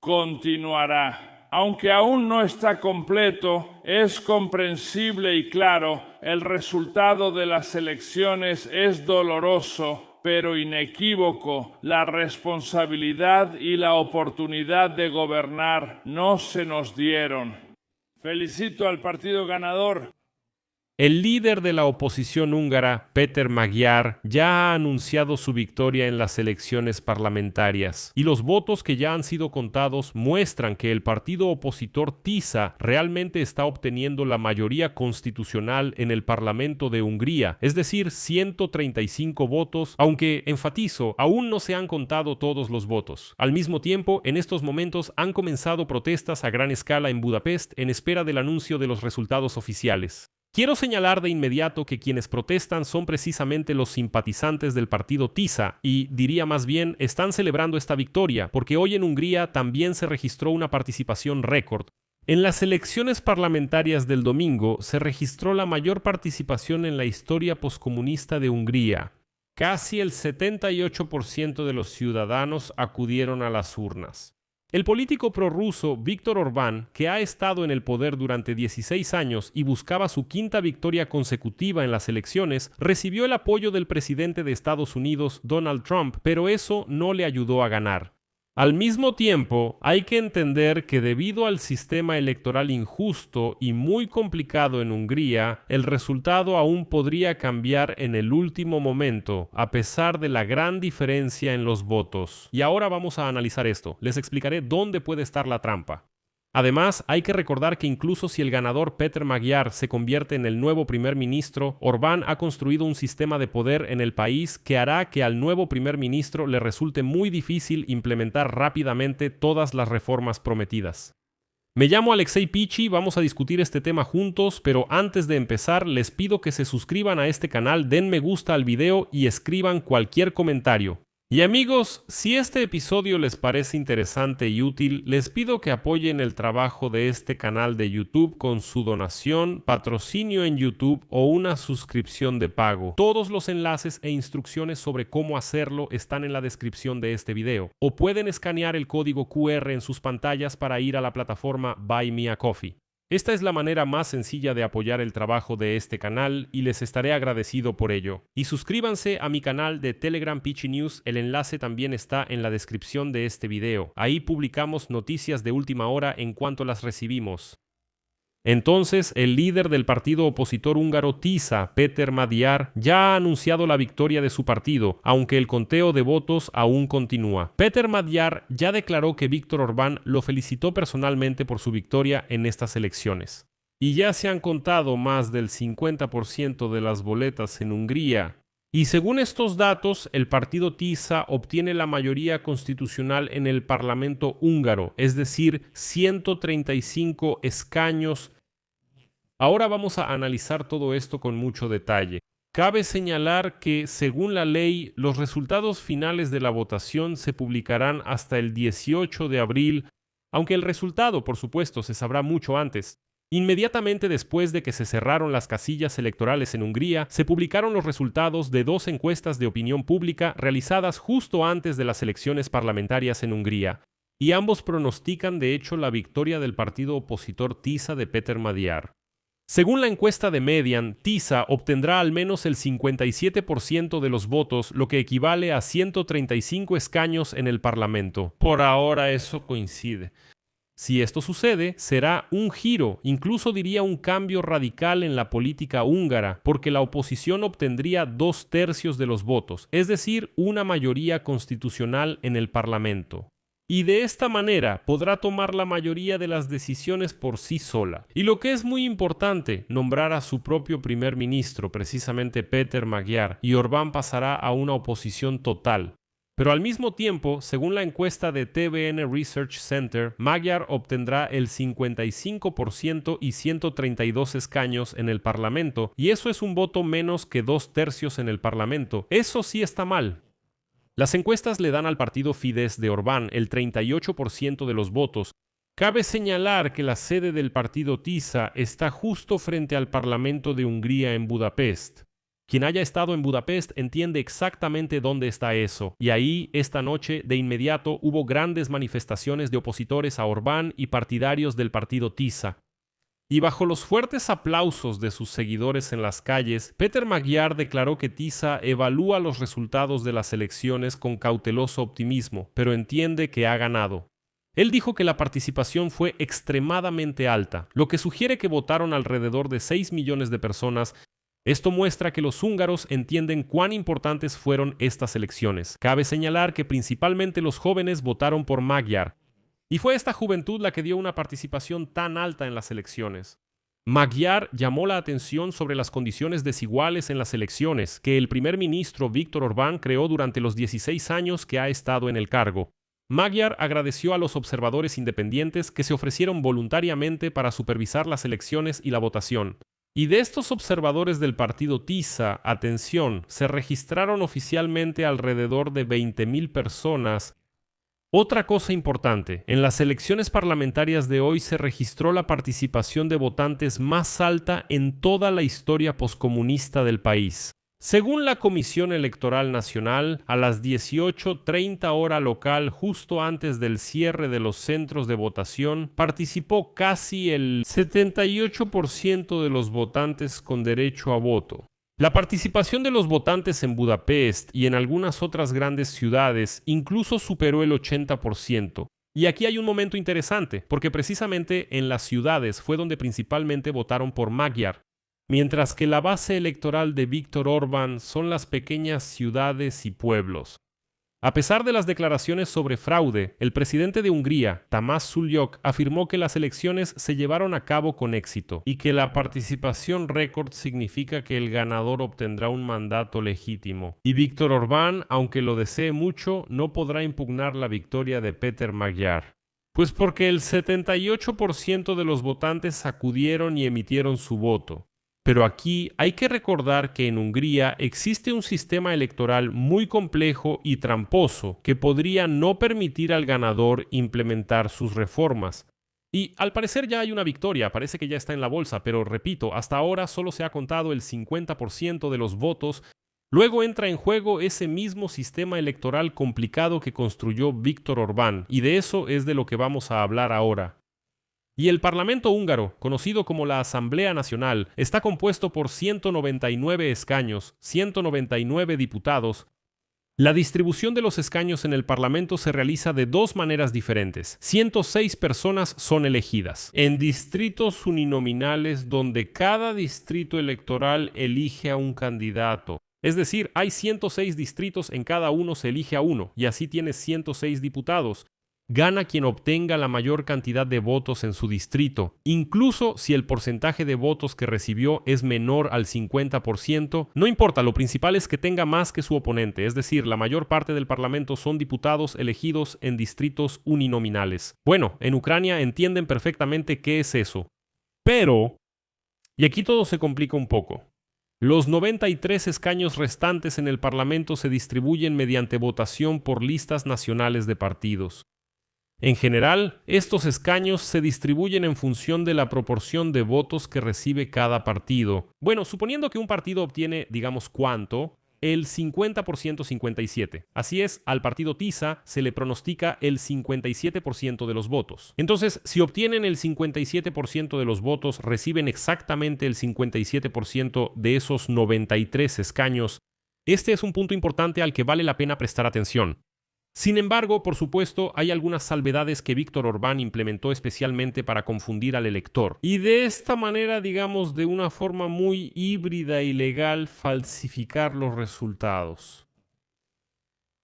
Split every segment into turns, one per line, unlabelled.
continuará. Aunque aún no está completo, es comprensible y claro, el resultado de las elecciones es doloroso, pero inequívoco. La responsabilidad y la oportunidad de gobernar no se nos dieron. Felicito al partido ganador.
El líder de la oposición húngara, Péter Magyar, ya ha anunciado su victoria en las elecciones parlamentarias, y los votos que ya han sido contados muestran que el partido opositor TISA realmente está obteniendo la mayoría constitucional en el Parlamento de Hungría, es decir, 135 votos, aunque, enfatizo, aún no se han contado todos los votos. Al mismo tiempo, en estos momentos han comenzado protestas a gran escala en Budapest en espera del anuncio de los resultados oficiales. Quiero señalar de inmediato que quienes protestan son precisamente los simpatizantes del partido TISA y, diría más bien, están celebrando esta victoria, porque hoy en Hungría también se registró una participación récord. En las elecciones parlamentarias del domingo se registró la mayor participación en la historia poscomunista de Hungría. Casi el 78% de los ciudadanos acudieron a las urnas. El político prorruso Viktor Orbán, que ha estado en el poder durante 16 años y buscaba su quinta victoria consecutiva en las elecciones, recibió el apoyo del presidente de Estados Unidos, Donald Trump, pero eso no le ayudó a ganar. Al mismo tiempo, hay que entender que debido al sistema electoral injusto y muy complicado en Hungría, el resultado aún podría cambiar en el último momento, a pesar de la gran diferencia en los votos. Y ahora vamos a analizar esto. Les explicaré dónde puede estar la trampa. Además, hay que recordar que incluso si el ganador Péter Magyar se convierte en el nuevo primer ministro, Orbán ha construido un sistema de poder en el país que hará que al nuevo primer ministro le resulte muy difícil implementar rápidamente todas las reformas prometidas. Me llamo Alexei Pichi, vamos a discutir este tema juntos, pero antes de empezar les pido que se suscriban a este canal, den me gusta al video y escriban cualquier comentario. Y amigos, si este episodio les parece interesante y útil, les pido que apoyen el trabajo de este canal de YouTube con su donación, patrocinio en YouTube o una suscripción de pago. Todos los enlaces e instrucciones sobre cómo hacerlo están en la descripción de este video. O pueden escanear el código QR en sus pantallas para ir a la plataforma Buy Me a Coffee. Esta es la manera más sencilla de apoyar el trabajo de este canal y les estaré agradecido por ello. Y suscríbanse a mi canal de Telegram Pichi News, el enlace también está en la descripción de este video. Ahí publicamos noticias de última hora en cuanto las recibimos. Entonces, el líder del partido opositor húngaro TISA, Péter Magyar, ya ha anunciado la victoria de su partido, aunque el conteo de votos aún continúa. Péter Magyar ya declaró que Viktor Orbán lo felicitó personalmente por su victoria en estas elecciones. Y ya se han contado más del 50% de las boletas en Hungría. Y según estos datos, el partido TISA obtiene la mayoría constitucional en el Parlamento húngaro, es decir, 135 escaños. Ahora vamos a analizar todo esto con mucho detalle. Cabe señalar que, según la ley, los resultados finales de la votación se publicarán hasta el 18 de abril, aunque el resultado, por supuesto, se sabrá mucho antes. Inmediatamente después de que se cerraron las casillas electorales en Hungría, se publicaron los resultados de dos encuestas de opinión pública realizadas justo antes de las elecciones parlamentarias en Hungría, y ambos pronostican de hecho la victoria del partido opositor TISA de Péter Magyar. Según la encuesta de Median, TISA obtendrá al menos el 57% de los votos, lo que equivale a 135 escaños en el Parlamento. Por ahora eso coincide. Si esto sucede, será un giro, incluso diría un cambio radical en la política húngara, porque la oposición obtendría 2/3 de los votos, es decir, una mayoría constitucional en el Parlamento. Y de esta manera podrá tomar la mayoría de las decisiones por sí sola. Y lo que es muy importante, nombrar a su propio primer ministro, precisamente Péter Magyar, y Orbán pasará a una oposición total. Pero al mismo tiempo, según la encuesta de TVN Research Center, Magyar obtendrá el 55% y 132 escaños en el Parlamento, y eso es un voto menos que 2/3 en el Parlamento. Eso sí está mal. Las encuestas le dan al partido Fidesz de Orbán el 38% de los votos. Cabe señalar que la sede del partido TISA está justo frente al Parlamento de Hungría en Budapest. Quien haya estado en Budapest entiende exactamente dónde está eso, y ahí, esta noche, de inmediato hubo grandes manifestaciones de opositores a Orbán y partidarios del partido Tisza. Y bajo los fuertes aplausos de sus seguidores en las calles, Péter Magyar declaró que Tisza evalúa los resultados de las elecciones con cauteloso optimismo, pero entiende que ha ganado. Él dijo que la participación fue extremadamente alta, lo que sugiere que votaron alrededor de 6 millones de personas. Esto muestra que los húngaros entienden cuán importantes fueron estas elecciones. Cabe señalar que principalmente los jóvenes votaron por Magyar, y fue esta juventud la que dio una participación tan alta en las elecciones. Magyar llamó la atención sobre las condiciones desiguales en las elecciones que el primer ministro Viktor Orbán creó durante los 16 años que ha estado en el cargo. Magyar agradeció a los observadores independientes que se ofrecieron voluntariamente para supervisar las elecciones y la votación. Y de estos observadores del partido Tisza, atención, se registraron oficialmente alrededor de 20.000 personas. Otra cosa importante, en las elecciones parlamentarias de hoy se registró la participación de votantes más alta en toda la historia poscomunista del país. Según la Comisión Electoral Nacional, a las 18:30 hora local, justo antes del cierre de los centros de votación, participó casi el 78% de los votantes con derecho a voto. La participación de los votantes en Budapest y en algunas otras grandes ciudades incluso superó el 80%. Y aquí hay un momento interesante, porque precisamente en las ciudades fue donde principalmente votaron por Magyar, mientras que la base electoral de Viktor Orbán son las pequeñas ciudades y pueblos. A pesar de las declaraciones sobre fraude, el presidente de Hungría, Tamás Szúlyog, afirmó que las elecciones se llevaron a cabo con éxito y que la participación récord significa que el ganador obtendrá un mandato legítimo. Y Viktor Orbán, aunque lo desee mucho, no podrá impugnar la victoria de Péter Magyar. Pues porque el 78% de los votantes acudieron y emitieron su voto. Pero aquí hay que recordar que en Hungría existe un sistema electoral muy complejo y tramposo que podría no permitir al ganador implementar sus reformas. Y al parecer ya hay una victoria, parece que ya está en la bolsa, pero repito, hasta ahora solo se ha contado el 50% de los votos. Luego entra en juego ese mismo sistema electoral complicado que construyó Viktor Orbán, y de eso es de lo que vamos a hablar ahora. Y el Parlamento húngaro, conocido como la Asamblea Nacional, está compuesto por 199 escaños, 199 diputados. La distribución de los escaños en el Parlamento se realiza de dos maneras diferentes. 106 personas son elegidas en distritos uninominales donde cada distrito electoral elige a un candidato. Es decir, hay 106 distritos, en cada uno se elige a uno, y así tienes 106 diputados. Gana quien obtenga la mayor cantidad de votos en su distrito, incluso si el porcentaje de votos que recibió es menor al 50%, no importa, lo principal es que tenga más que su oponente, es decir, la mayor parte del parlamento son diputados elegidos en distritos uninominales. Bueno, en Ucrania entienden perfectamente qué es eso. Pero, y aquí todo se complica un poco, los 93 escaños restantes en el parlamento se distribuyen mediante votación por listas nacionales de partidos. En general, estos escaños se distribuyen en función de la proporción de votos que recibe cada partido. Bueno, suponiendo que un partido obtiene, digamos, ¿cuánto? El 50% 57. Así es, al partido Tisza se le pronostica el 57% de los votos. Entonces, si obtienen el 57% de los votos, reciben exactamente el 57% de esos 93 escaños. Este es un punto importante al que vale la pena prestar atención. Sin embargo, por supuesto, hay algunas salvedades que Viktor Orbán implementó especialmente para confundir al elector. Y de esta manera, digamos, de una forma muy híbrida y legal, falsificar los resultados.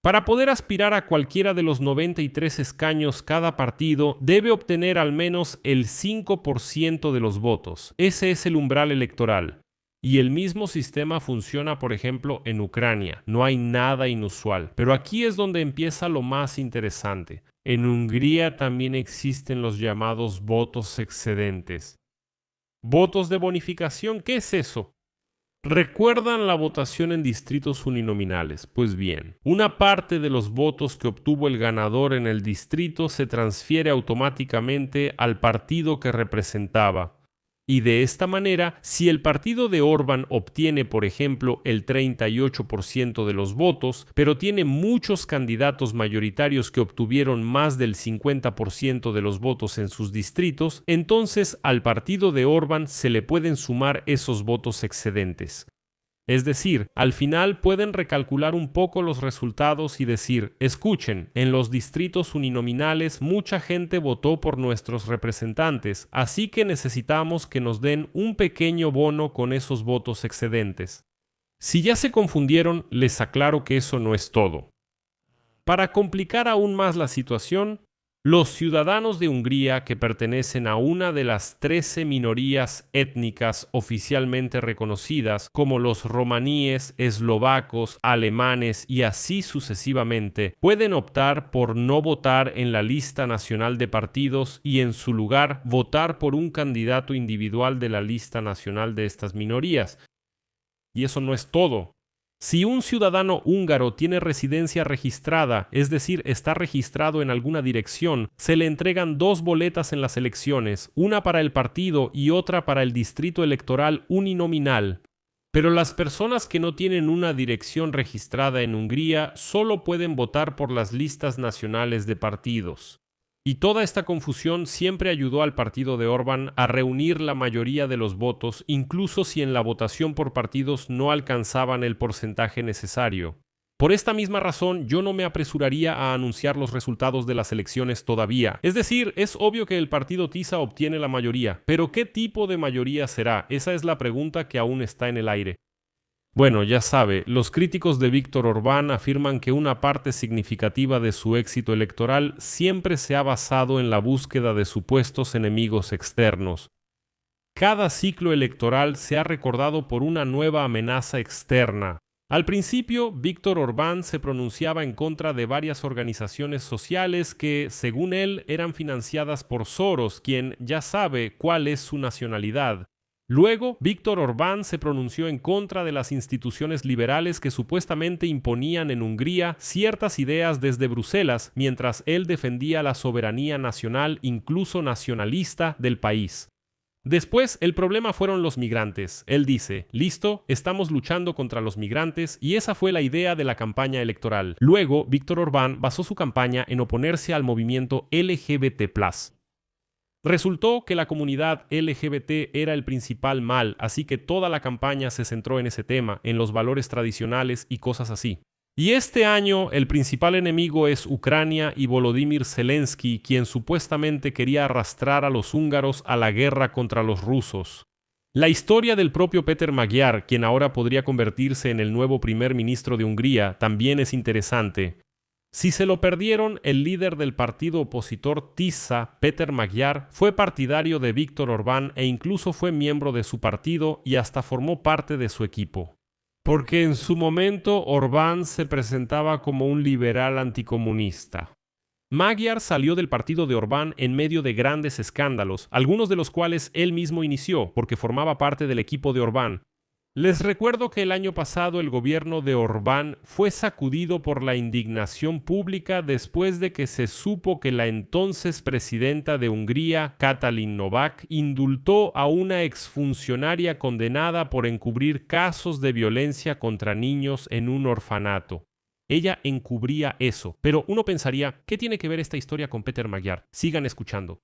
Para poder aspirar a cualquiera de los 93 escaños cada partido, debe obtener al menos el 5% de los votos. Ese es el umbral electoral. Y el mismo sistema funciona, por ejemplo, en Ucrania. No hay nada inusual. Pero aquí es donde empieza lo más interesante. En Hungría también existen los llamados votos excedentes. ¿Votos de bonificación? ¿Qué es eso? ¿Recuerdan la votación en distritos uninominales? Pues bien, una parte de los votos que obtuvo el ganador en el distrito se transfiere automáticamente al partido que representaba. Y de esta manera, si el partido de Orbán obtiene, por ejemplo, el 38% de los votos, pero tiene muchos candidatos mayoritarios que obtuvieron más del 50% de los votos en sus distritos, entonces al partido de Orbán se le pueden sumar esos votos excedentes. Es decir, al final pueden recalcular un poco los resultados y decir, escuchen, en los distritos uninominales mucha gente votó por nuestros representantes, así que necesitamos que nos den un pequeño bono con esos votos excedentes. Si ya se confundieron, les aclaro que eso no es todo. Para complicar aún más la situación, los ciudadanos de Hungría que pertenecen a una de las 13 minorías étnicas oficialmente reconocidas, como los romaníes, eslovacos, alemanes y así sucesivamente, pueden optar por no votar en la lista nacional de partidos y en su lugar votar por un candidato individual de la lista nacional de estas minorías. Y eso no es todo. Si un ciudadano húngaro tiene residencia registrada, es decir, está registrado en alguna dirección, se le entregan 2 boletas en las elecciones, una para el partido y otra para el distrito electoral uninominal. Pero las personas que no tienen una dirección registrada en Hungría solo pueden votar por las listas nacionales de partidos. Y toda esta confusión siempre ayudó al partido de Orbán a reunir la mayoría de los votos, incluso si en la votación por partidos no alcanzaban el porcentaje necesario. Por esta misma razón, yo no me apresuraría a anunciar los resultados de las elecciones todavía. Es decir, es obvio que el partido TISA obtiene la mayoría, pero ¿qué tipo de mayoría será? Esa es la pregunta que aún está en el aire. Bueno, ya sabe, los críticos de Viktor Orbán afirman que una parte significativa de su éxito electoral siempre se ha basado en la búsqueda de supuestos enemigos externos. Cada ciclo electoral se ha recordado por una nueva amenaza externa. Al principio, Viktor Orbán se pronunciaba en contra de varias organizaciones sociales que, según él, eran financiadas por Soros, quien ya sabe cuál es su nacionalidad. Luego, Viktor Orbán se pronunció en contra de las instituciones liberales que supuestamente imponían en Hungría ciertas ideas desde Bruselas, mientras él defendía la soberanía nacional, incluso nacionalista, del país. Después, el problema fueron los migrantes. Él dice, listo, estamos luchando contra los migrantes y esa fue la idea de la campaña electoral. Luego, Viktor Orbán basó su campaña en oponerse al movimiento LGBT+. Resultó que la comunidad LGBT era el principal mal, así que toda la campaña se centró en ese tema, en los valores tradicionales y cosas así. Y este año el principal enemigo es Ucrania y Volodymyr Zelensky, quien supuestamente quería arrastrar a los húngaros a la guerra contra los rusos. La historia del propio Péter Magyar, quien ahora podría convertirse en el nuevo primer ministro de Hungría, también es interesante. Si se lo perdieron, el líder del partido opositor TISA, Péter Magyar, fue partidario de Viktor Orbán e incluso fue miembro de su partido y hasta formó parte de su equipo. Porque en su momento Orbán se presentaba como un liberal anticomunista. Magyar salió del partido de Orbán en medio de grandes escándalos, algunos de los cuales él mismo inició porque formaba parte del equipo de Orbán. Les recuerdo que el año pasado el gobierno de Orbán fue sacudido por la indignación pública después de que se supo que la entonces presidenta de Hungría, Katalin Novák, indultó a una exfuncionaria condenada por encubrir casos de violencia contra niños en un orfanato. Ella encubría eso, pero uno pensaría, ¿qué tiene que ver esta historia con Péter Magyar? Sigan escuchando.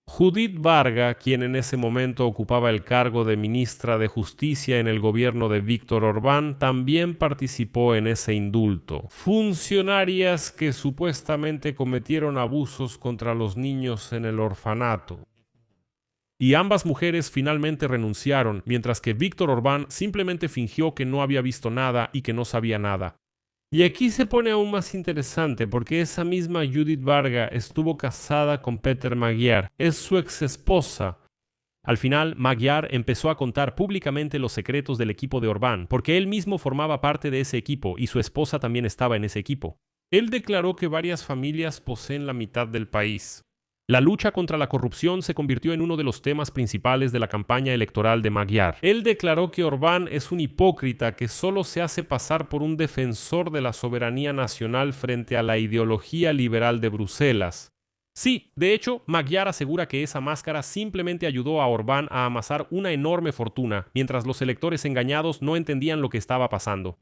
Judith Varga, quien en ese momento ocupaba el cargo de ministra de Justicia en el gobierno de Viktor Orbán, también participó en ese indulto. Funcionarias que supuestamente cometieron abusos contra los niños en el orfanato. Y ambas mujeres finalmente renunciaron, mientras que Viktor Orbán simplemente fingió que no había visto nada y que no sabía nada. Y aquí se pone aún más interesante porque esa misma Judith Varga estuvo casada con Péter Magyar, es su exesposa. Al final, Magyar empezó a contar públicamente los secretos del equipo de Orbán, porque él mismo formaba parte de ese equipo y su esposa también estaba en ese equipo. Él declaró que varias familias poseen la mitad del país. La lucha contra la corrupción se convirtió en uno de los temas principales de la campaña electoral de Magyar. Él declaró que Orbán es un hipócrita que solo se hace pasar por un defensor de la soberanía nacional frente a la ideología liberal de Bruselas. Sí, de hecho, Magyar asegura que esa máscara simplemente ayudó a Orbán a amasar una enorme fortuna, mientras los electores engañados no entendían lo que estaba pasando.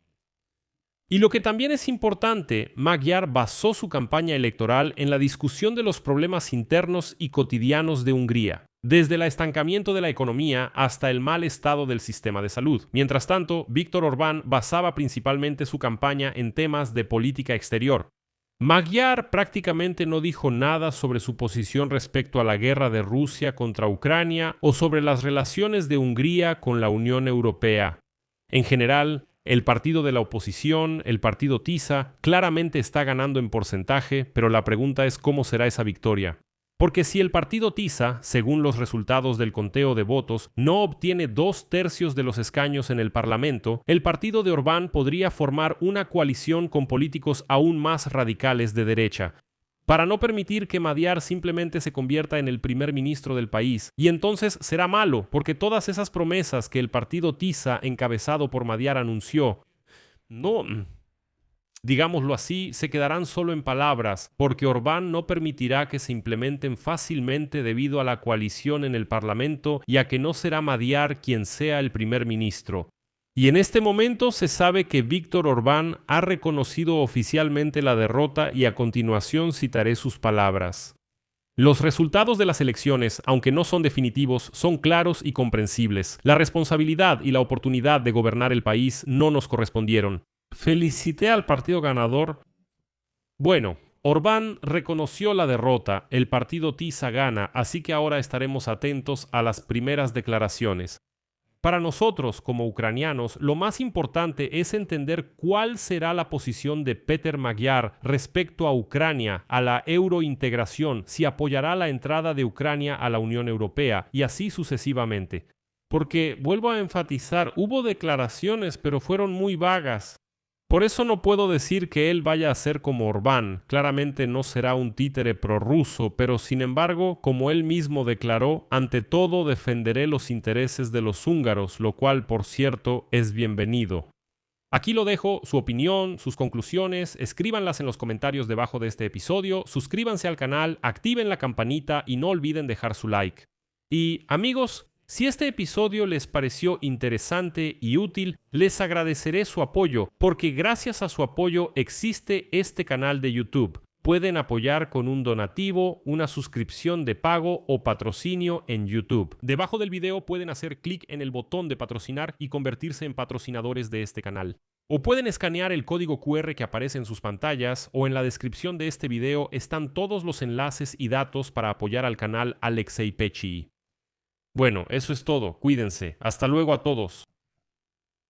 Y lo que también es importante, Magyar basó su campaña electoral en la discusión de los problemas internos y cotidianos de Hungría, desde el estancamiento de la economía hasta el mal estado del sistema de salud. Mientras tanto, Viktor Orbán basaba principalmente su campaña en temas de política exterior. Magyar prácticamente no dijo nada sobre su posición respecto a la guerra de Rusia contra Ucrania o sobre las relaciones de Hungría con la Unión Europea. En general, el partido de la oposición, el partido TISA, claramente está ganando en porcentaje, pero la pregunta es cómo será esa victoria. Porque si el partido TISA, según los resultados del conteo de votos, no obtiene 2/3 de los escaños en el Parlamento, el partido de Orbán podría formar una coalición con políticos aún más radicales de derecha, para no permitir que Magyar simplemente se convierta en el primer ministro del país. Y entonces será malo, porque todas esas promesas que el partido TISA encabezado por Magyar anunció, digámoslo así, se quedarán solo en palabras, porque Orbán no permitirá que se implementen fácilmente debido a la coalición en el Parlamento y a que no será Magyar quien sea el primer ministro. Y en este momento se sabe que Viktor Orbán ha reconocido oficialmente la derrota y a continuación citaré sus palabras. Los resultados de las elecciones, aunque no son definitivos, son claros y comprensibles. La responsabilidad y la oportunidad de gobernar el país no nos correspondieron. Felicité al partido ganador. Bueno, Orbán reconoció la derrota, el partido TISA gana, así que ahora estaremos atentos a las primeras declaraciones. Para nosotros, como ucranianos, lo más importante es entender cuál será la posición de Peter Magyar respecto a Ucrania, a la eurointegración, si apoyará la entrada de Ucrania a la Unión Europea, y así sucesivamente. Porque, vuelvo a enfatizar, hubo declaraciones, pero fueron muy vagas. Por eso no puedo decir que él vaya a ser como Orbán, claramente no será un títere prorruso, pero sin embargo, como él mismo declaró, ante todo defenderé los intereses de los húngaros, lo cual, por cierto, es bienvenido. Aquí lo dejo, su opinión, sus conclusiones, escríbanlas en los comentarios debajo de este episodio, suscríbanse al canal, activen la campanita y no olviden dejar su like. Y, amigos, si este episodio les pareció interesante y útil, les agradeceré su apoyo, porque gracias a su apoyo existe este canal de YouTube. Pueden apoyar con un donativo, una suscripción de pago o patrocinio en YouTube. Debajo del video pueden hacer clic en el botón de patrocinar y convertirse en patrocinadores de este canal. O pueden escanear el código QR que aparece en sus pantallas, o en la descripción de este video están todos los enlaces y datos para apoyar al canal Alexei Pechii. Bueno, eso es todo. Cuídense. Hasta luego a todos.